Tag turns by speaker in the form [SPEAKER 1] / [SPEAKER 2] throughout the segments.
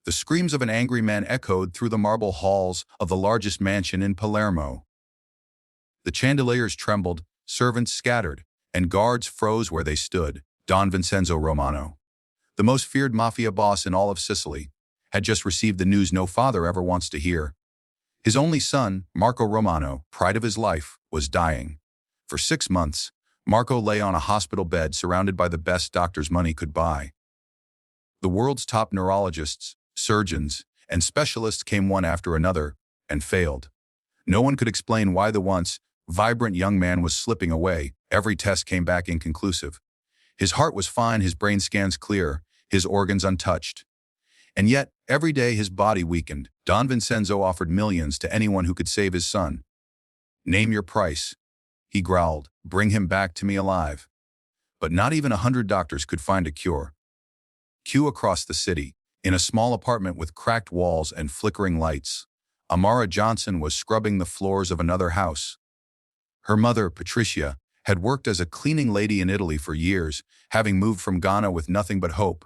[SPEAKER 1] The screams of an angry man echoed through the marble halls of the largest mansion in Palermo. The chandeliers trembled, servants scattered, and guards froze where they stood. Don Vincenzo Romano, the most feared mafia boss in all of Sicily, had just received the news no father ever wants to hear. His only son, Marco Romano, pride of his life, was dying. For 6 months, Marco lay on a hospital bed surrounded by the best doctors money could buy. The world's top neurologists, surgeons, and specialists came one after another and failed. No one could explain why the once vibrant young man was slipping away. Every test came back inconclusive. His heart was fine, his brain scans clear, his organs untouched. And yet, every day his body weakened. Don Vincenzo offered millions to anyone who could save his son. "Name your price," he growled. "Bring him back to me alive." But not even 100 doctors could find a cure. Queue across the city, in a small apartment with cracked walls and flickering lights, Amara Johnson was scrubbing the floors of another house. Her mother, Patricia, had worked as a cleaning lady in Italy for years, having moved from Ghana with nothing but hope.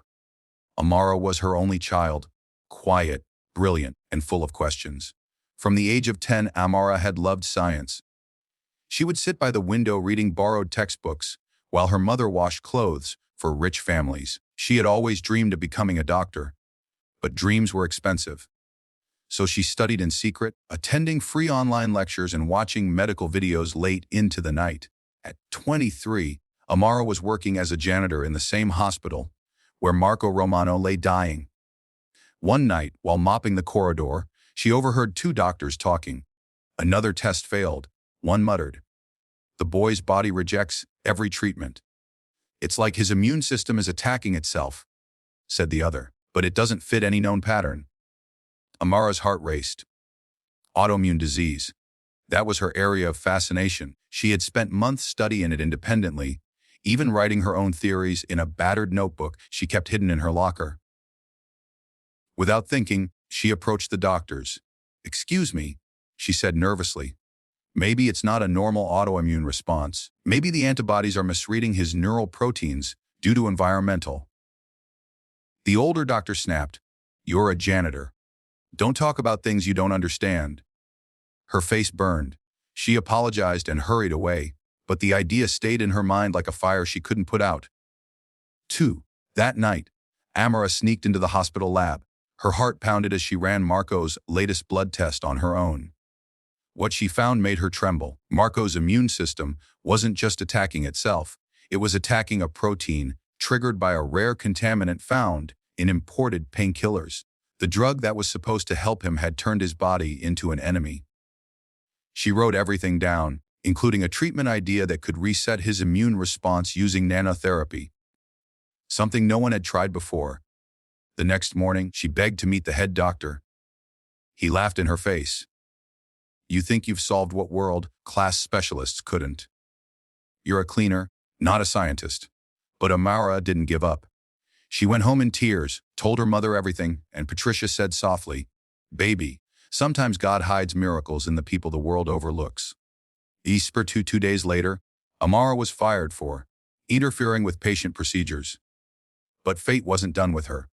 [SPEAKER 1] Amara was her only child, quiet, brilliant, and full of questions. From the age of 10, Amara had loved science. She would sit by the window reading borrowed textbooks, while her mother washed clothes for rich families. She had always dreamed of becoming a doctor, but dreams were expensive. So she studied in secret, attending free online lectures and watching medical videos late into the night. At 23, Amara was working as a janitor in the same hospital where Marco Romano lay dying. One night, while mopping the corridor, she overheard 2 doctors talking. Another test failed. One muttered, "The boy's body rejects every treatment." "It's like his immune system is attacking itself," said the other, "but it doesn't fit any known pattern." Amara's heart raced. Autoimmune disease. That was her area of fascination. She had spent months studying it independently, even writing her own theories in a battered notebook she kept hidden in her locker. Without thinking, she approached the doctors. "Excuse me," she said nervously. "Maybe it's not a normal autoimmune response. Maybe the antibodies are misreading his neural proteins due to environmental." The older doctor snapped, "You're a janitor. Don't talk about things you don't understand." Her face burned. She apologized and hurried away, but the idea stayed in her mind like a fire she couldn't put out. 2. That night, Amara sneaked into the hospital lab. Her heart pounded as she ran Marco's latest blood test on her own. What she found made her tremble. Marco's immune system wasn't just attacking itself. It was attacking a protein triggered by a rare contaminant found in imported painkillers. The drug that was supposed to help him had turned his body into an enemy. She wrote everything down, including a treatment idea that could reset his immune response using nanotherapy. Something no one had tried before. The next morning, she begged to meet the head doctor. He laughed in her face. "You think you've solved what world-class specialists couldn't. You're a cleaner, not a scientist." But Amara didn't give up. She went home in tears, told her mother everything, and Patricia said softly, "Baby, sometimes God hides miracles in the people the world overlooks." Easter 2 days later, Amara was fired for interfering with patient procedures. But fate wasn't done with her.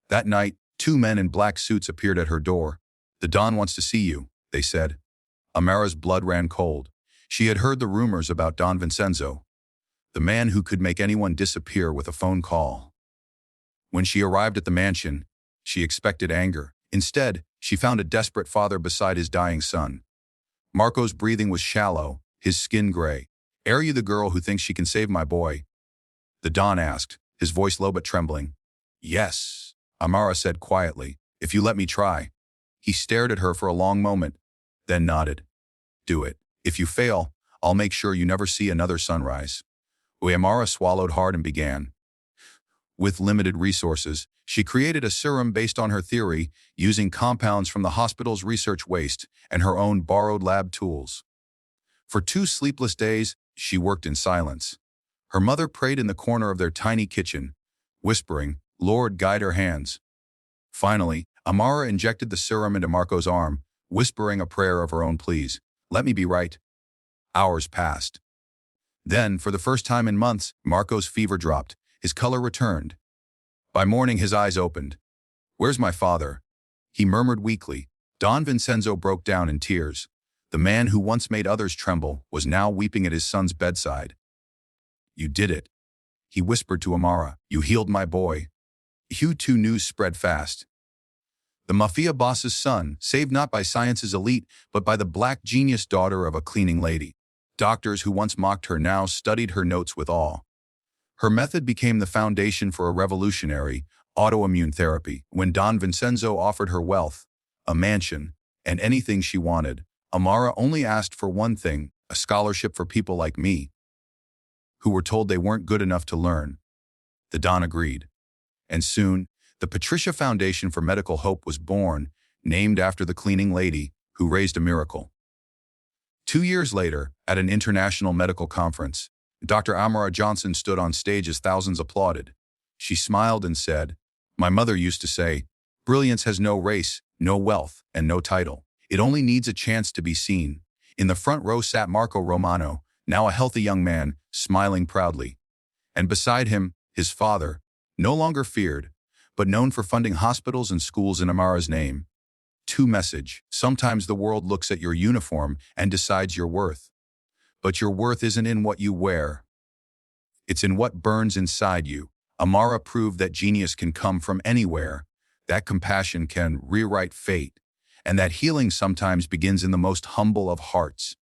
[SPEAKER 1] That night, 2 men in black suits appeared at her door. "The Don wants to see you," they said. Amara's blood ran cold. She had heard the rumors about Don Vincenzo, the man who could make anyone disappear with a phone call. When she arrived at the mansion, she expected anger. Instead, she found a desperate father beside his dying son. Marco's breathing was shallow, his skin gray. "Are you the girl who thinks she can save my boy?" the Don asked, his voice low but trembling. "Yes," Amara said quietly, "if you let me try." He stared at her for a long moment, then nodded. "Do it. If you fail, I'll make sure you never see another sunrise." Amara swallowed hard and began. With limited resources, she created a serum based on her theory, using compounds from the hospital's research waste and her own borrowed lab tools. For 2 sleepless days, she worked in silence. Her mother prayed in the corner of their tiny kitchen, whispering, "Lord, guide her hands." Finally, Amara injected the serum into Marco's arm, whispering a prayer of her own, "Please, let me be right." Hours passed. Then, for the first time in months, Marco's fever dropped. His color returned. By morning, his eyes opened. "Where's my father?" he murmured weakly. Don Vincenzo broke down in tears. The man who once made others tremble was now weeping at his son's bedside. "You did it," he whispered to Amara. "You healed my boy." Q2 news spread fast. The Mafia boss's son, saved not by science's elite, but by the black genius daughter of a cleaning lady. Doctors who once mocked her now studied her notes with awe. Her method became the foundation for a revolutionary, autoimmune therapy. When Don Vincenzo offered her wealth, a mansion, and anything she wanted, Amara only asked for one thing: a scholarship for people like me, who were told they weren't good enough to learn. The Don agreed. And soon, the Patricia Foundation for Medical Hope was born, named after the cleaning lady who raised a miracle. 2 years later, at an international medical conference, Dr. Amara Johnson stood on stage as thousands applauded. She smiled and said, "My mother used to say, brilliance has no race, no wealth, and no title. It only needs a chance to be seen." In the front row sat Marco Romano, now a healthy young man, smiling proudly. And beside him, his father, no longer feared, but known for funding hospitals and schools in Amara's name. Message. Sometimes the world looks at your uniform and decides your worth. But your worth isn't in what you wear. It's in what burns inside you. Amara proved that genius can come from anywhere, that compassion can rewrite fate, and that healing sometimes begins in the most humble of hearts.